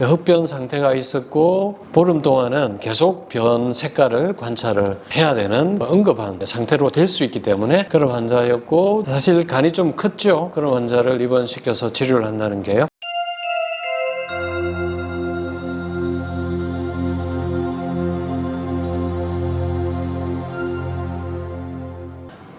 흡변 상태가 있었고 보름 동안은 계속 변 색깔을 관찰을 해야 되는 응급한 상태로 될 수 있기 때문에 그런 환자였고, 사실 간이 좀 컸죠. 그런 환자를 입원시켜서 치료를 한다는 게요.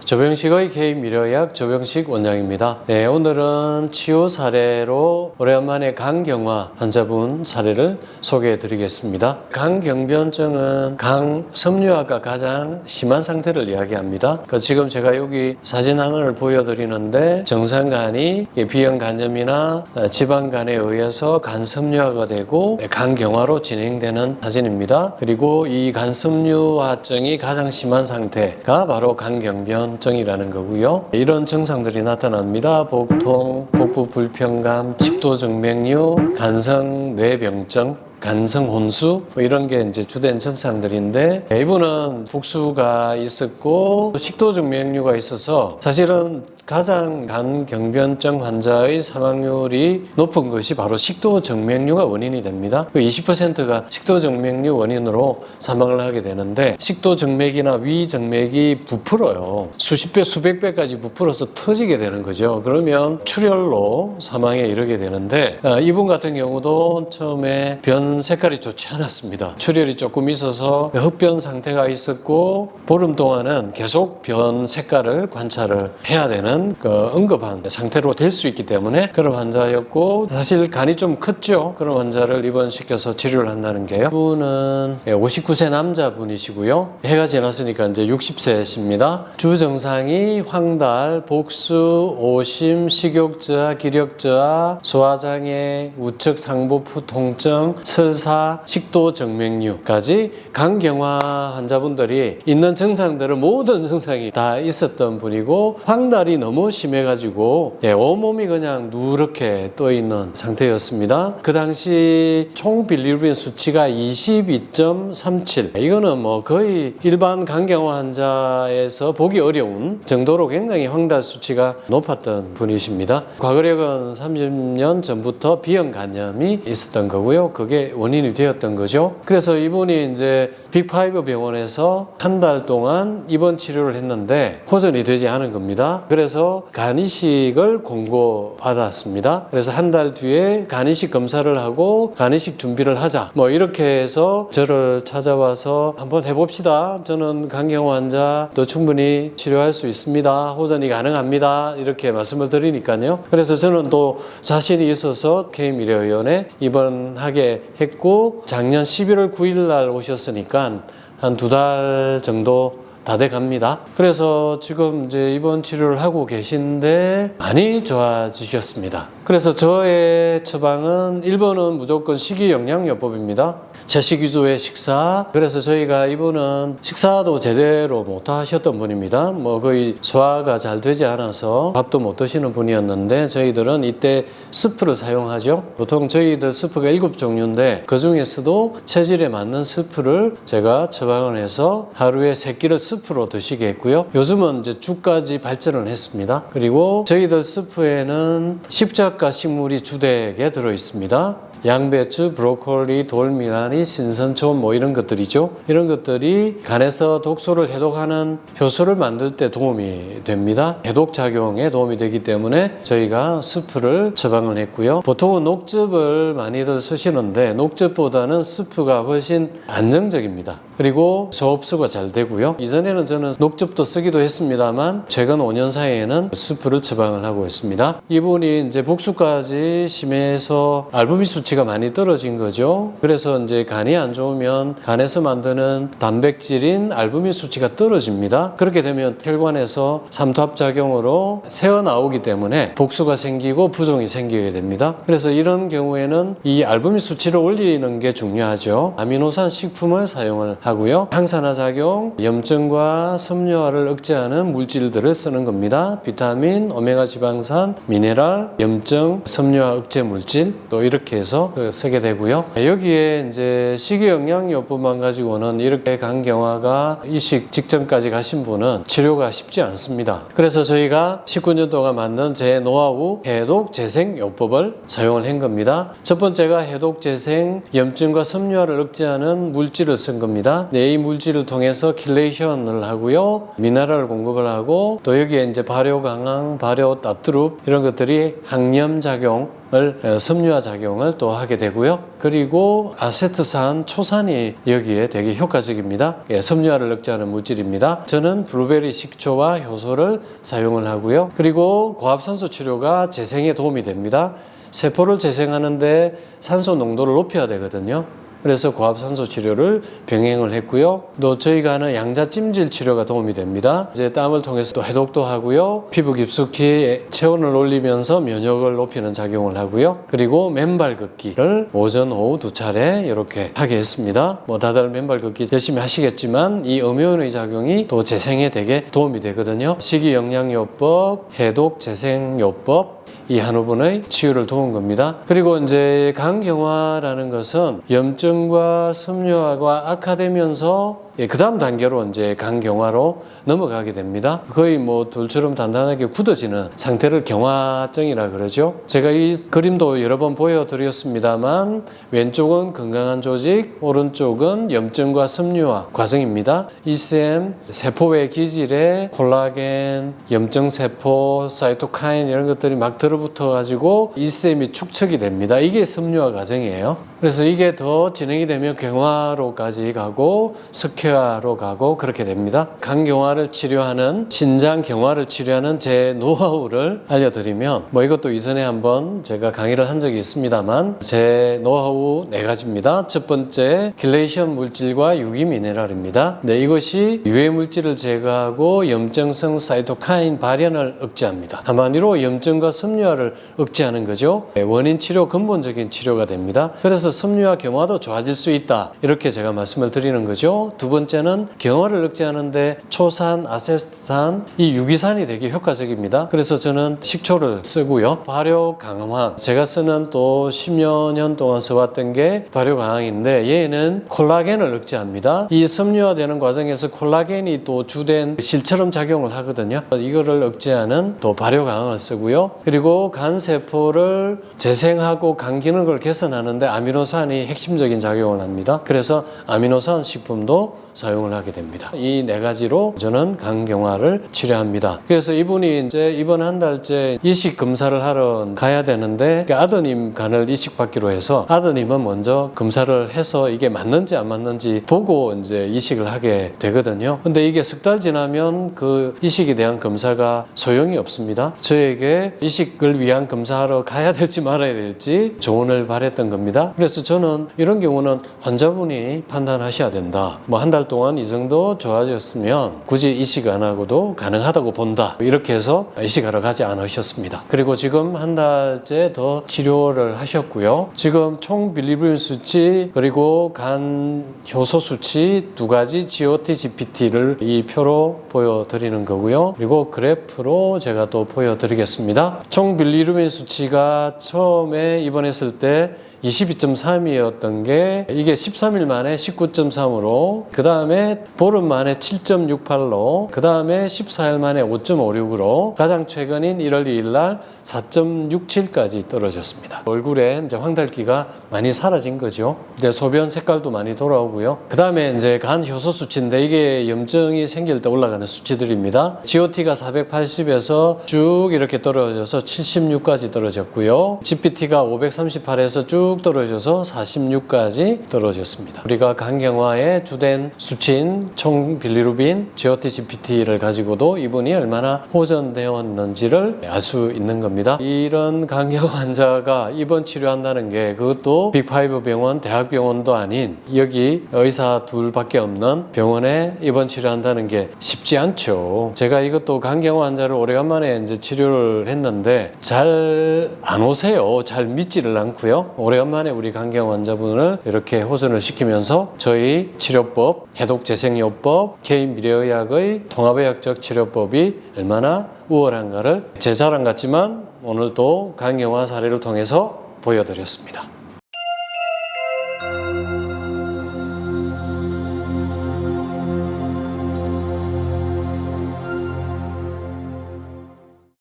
조병식의 K미래의학 조병식 원장입니다. 네, 오늘은 치유 사례로 오래간만에 간경화 환자분 사례를 소개해 드리겠습니다. 간경변증은 강섬유화가 가장 심한 상태를 이야기합니다. 지금 제가 여기 사진 하나를 보여드리는데, 정상간이 비형간염이나 지방간에 의해서 간섬유화가 되고 간경화로 진행되는 사진입니다. 그리고 이 간섬유화증이 가장 심한 상태가 바로 간경변 이라는 거고요. 이런 증상들이 나타납니다. 복통, 복부 불편감, 식도정맥류, 간성 뇌병증, 간성 혼수, 이런 게 이제 주된 증상들인데, 이분은 복수가 있었고 식도정맥류가 있어서 사실은 가장 간경변증 환자의 사망률이 높은 것이 바로 식도정맥류가 원인이 됩니다. 20%가 식도정맥류 원인으로 사망을 하게 되는데, 식도정맥이나 위정맥이 부풀어요. 수십 배, 수백 배까지 부풀어서 터지게 되는 거죠. 그러면 출혈로 사망에 이르게 되는데, 이분 같은 경우도 처음에 변 색깔이 좋지 않았습니다. 출혈이 조금 있어서 흡변 상태가 있었고 보름 동안은 계속 변 색깔을 관찰을 해야 되는 응급한 상태로 될 수 있기 때문에 그런 환자였고, 사실 간이 좀 컸죠. 그런 환자를 입원시켜서 치료를 한다는 게요. 이분은 59세 남자분이시고요. 해가 지났으니까 이제 60세십니다. 주 증상이 황달, 복수, 오심, 식욕저하, 기력저하, 소화장애, 우측 상복부 통증, 설사, 식도정맥류까지 간경화 환자분들이 있는 증상들은 모든 증상이 다 있었던 분이고, 황달이 너무 심해가지고 온몸이 그냥 누렇게 떠있는 상태였습니다. 그 당시 총 빌리루빈 수치가 22.37, 이거는 뭐 거의 일반 간경화 환자에서 보기 어려운 정도로 굉장히 황달 수치가 높았던 분이십니다. 과거력은 30년 전부터 비형간염이 있었던 거고요. 그게 원인이 되었던 거죠. 그래서 이분이 이제 빅5 병원에서 한 달 동안 입원 치료를 했는데 호전이 되지 않은 겁니다. 그래서 간이식을 권고받았습니다. 그래서 한 달 뒤에 간이식 검사를 하고 간이식 준비를 하자, 뭐 이렇게 해서 저를 찾아와서 한번 해봅시다. 저는 간경화 환자도 충분히 치료할 수 있습니다. 호전이 가능합니다. 이렇게 말씀을 드리니까요. 그래서 저는 또 자신이 있어서 K미래의원에 입원하게 했고, 작년 11월 9일 날 오셨으니까 한 2달 정도 다 돼 갑니다. 그래서 지금 이제 입원 치료를 하고 계신데 많이 좋아지셨습니다. 그래서 저의 처방은 1번은 무조건 식이영양요법입니다. 채식 위주의 식사. 그래서 저희가 이분은 식사도 제대로 못 하셨던 분입니다. 뭐 거의 소화가 잘 되지 않아서 밥도 못 드시는 분이었는데, 저희들은 이때 스프를 사용하죠. 보통 저희들 스프가 7종류인데 그 중에서도 체질에 맞는 스프를 제가 처방을 해서 하루에 3끼를 스프로 드시게 했고요. 요즘은 이제 죽까지 발전을 했습니다. 그리고 저희들 스프에는 십자가 식물이 주되게 들어 있습니다. 양배추, 브로콜리, 돌미나리, 신선초 뭐 이런 것들이죠. 이런 것들이 간에서 독소를 해독하는 효소를 만들 때 도움이 됩니다. 해독 작용에 도움이 되기 때문에 저희가 스프를 처방을 했고요. 보통은 녹즙을 많이들 쓰시는데 녹즙보다는 스프가 훨씬 안정적입니다. 그리고 소흡수가 잘 되고요. 이전에는 저는 녹즙도 쓰기도 했습니다만 최근 5년 사이에는 스프를 처방을 하고 있습니다. 이분이 이제 복수까지 심해서 알부민 수치가 많이 떨어진 거죠. 그래서 이제 간이 안 좋으면 간에서 만드는 단백질인 알부민 수치가 떨어집니다. 그렇게 되면 혈관에서 삼투압 작용으로 새어 나오기 때문에 복수가 생기고 부종이 생기게 됩니다. 그래서 이런 경우에는 이 알부민 수치를 올리는 게 중요하죠. 아미노산 식품을 사용을 하고요. 항산화 작용, 염증과 섬유화를 억제하는 물질들을 쓰는 겁니다. 비타민, 오메가 지방산, 미네랄, 염증, 섬유화 억제 물질, 또 이렇게 해서 통해서 쓰게 되고요. 여기에 이제 식이영양요법만 가지고는 이렇게 간경화가 이식 직전까지 가신 분은 치료가 쉽지 않습니다. 그래서 저희가 19년 동안 만든 제 노하우 해독재생요법을 사용을 한 겁니다. 첫 번째가 해독재생 염증과 섬유화를 억제하는 물질을 쓴 겁니다. 이 물질을 통해서 킬레이션을 하고요, 미네랄을 공급을 하고, 또 여기에 이제 발효 강황, 발효 나트룹 이런 것들이 항염 작용을 섬유화 작용을 또 하게 되고요. 그리고 아세트산, 초산이 여기에 되게 효과적입니다. 섬유화를 억제하는 물질입니다. 저는 블루베리 식초와 효소를 사용을 하고요. 그리고 고압산소 치료가 재생에 도움이 됩니다. 세포를 재생하는데 산소 농도를 높여야 되거든요. 그래서 고압산소 치료를 병행을 했고요. 또 저희가 하는 양자찜질 치료가 도움이 됩니다. 이제 땀을 통해서 또 해독도 하고요. 피부 깊숙이 체온을 올리면서 면역을 높이는 작용을 하고요. 그리고 맨발 걷기를 오전, 오후 2차례 이렇게 하게 했습니다. 다들 맨발 걷기 열심히 하시겠지만 이 음이온의 작용이 또 재생에 되게 도움이 되거든요. 식이영양요법, 해독재생요법, 이 한 호분의 치유를 도운 겁니다. 그리고 이제 간경화라는 것은 염증과 섬유화가 악화되면서 그 다음 단계로 이제 간경화로 넘어가게 됩니다. 거의 돌처럼 단단하게 굳어지는 상태를 경화증이라 그러죠. 제가 이 그림도 여러 번 보여드렸습니다만 왼쪽은 건강한 조직, 오른쪽은 염증과 섬유화 과정입니다. ECM, 세포의 기질에 콜라겐, 염증세포, 사이토카인 이런 것들이 막 들어붙어 가지고 ECM이 축적이 됩니다. 이게 섬유화 과정이에요. 그래서 이게 더 진행이 되면 경화로까지 가고 석회화로 가고 그렇게 됩니다. 간경화를 치료하는, 신장 경화를 치료하는 제 노하우를 알려드리면, 이것도 이전에 한번 제가 강의를 한 적이 있습니다만 제 노하우 4가지입니다. 첫 번째, 킬레이션 물질과 유기미네랄입니다. 이것이 유해 물질을 제거하고 염증성 사이토카인 발현을 억제합니다. 한마디로 염증과 섬유화를 억제하는 거죠. 원인 치료, 근본적인 치료가 됩니다. 그래서 섬유화 경화도 좋아질 수 있다, 이렇게 제가 말씀을 드리는 거죠. 두 번째는 경화를 억제하는데 초산, 아세트산, 이 유기산이 되게 효과적입니다. 그래서 저는 식초를 쓰고요. 발효 강황, 제가 쓰는 또 10여 년 동안 써왔던 게 발효 강황인데 얘는 콜라겐을 억제합니다. 이 섬유화되는 과정에서 콜라겐이 또 주된 실처럼 작용을 하거든요. 이거를 억제하는 또 발효 강황을 쓰고요. 그리고 간 세포를 재생하고 간 기능을 개선하는데 아미노산이 핵심적인 작용을 합니다. 그래서 아미노산 식품도 사용을 하게 됩니다. 이 4가지로 저는 간경화를 치료합니다. 그래서 이분이 이제 이번 한 달째 이식 검사를 하러 가야 되는데 아드님 간을 이식받기로 해서 아드님은 먼저 검사를 해서 이게 맞는지 안 맞는지 보고 이제 이식을 하게 되거든요. 근데 이게 석 달 지나면 그 이식에 대한 검사가 소용이 없습니다. 저에게 이식을 위한 검사하러 가야 될지 말아야 될지 조언을 바랬던 겁니다. 그래서 저는 이런 경우는 환자분이 판단하셔야 된다. 한 달 동안 이 정도 좋아졌으면 굳이 이식 안 하고도 가능하다고 본다. 이렇게 해서 이식하러 가지 않으셨습니다. 그리고 지금 한 달째 더 치료를 하셨고요. 지금 총 빌리루빈 수치 그리고 간 효소 수치 2가지 GOT, GPT를 이 표로 보여드리는 거고요. 그리고 그래프로 제가 또 보여드리겠습니다. 총 빌리루빈 수치가 처음에 입원했을 때 22.3이었던 게 이게 13일 만에 19.3으로, 그 다음에 보름 만에 7.68로, 그 다음에 14일 만에 5.56으로, 가장 최근인 1월 2일 날 4.67까지 떨어졌습니다. 얼굴에 이제 황달기가 많이 사라진 거죠. 이제 소변 색깔도 많이 돌아오고요. 그 다음에 이제 간 효소 수치인데 이게 염증이 생길 때 올라가는 수치들입니다. GOT가 480에서 쭉 이렇게 떨어져서 76까지 떨어졌고요. GPT가 538에서 쭉 떨어져서 46까지 떨어졌습니다. 우리가 간경화의 주된 수치인 총 빌리루빈, GOT, GPT를 가지고도 이분이 얼마나 호전되었는지를 알 수 있는 겁니다. 이런 간경화 환자가 입원 치료한다는 게 그것도 빅5 병원, 대학병원도 아닌 여기 의사 둘밖에 없는 병원에 입원 치료한다는 게 쉽지 않죠. 제가 이것도 간경화 환자를 오래간만에 이제 치료를 했는데 잘 안 오세요. 잘 믿지를 않고요. 오래간만에 우리 간경화 환자분을 이렇게 호전을 시키면서 저희 치료법, 해독재생요법, 개인 미래의학의 통합의학적 치료법이 얼마나 우월한가를 제 자랑 같지만 오늘 또 간경화 사례를 통해서 보여드렸습니다.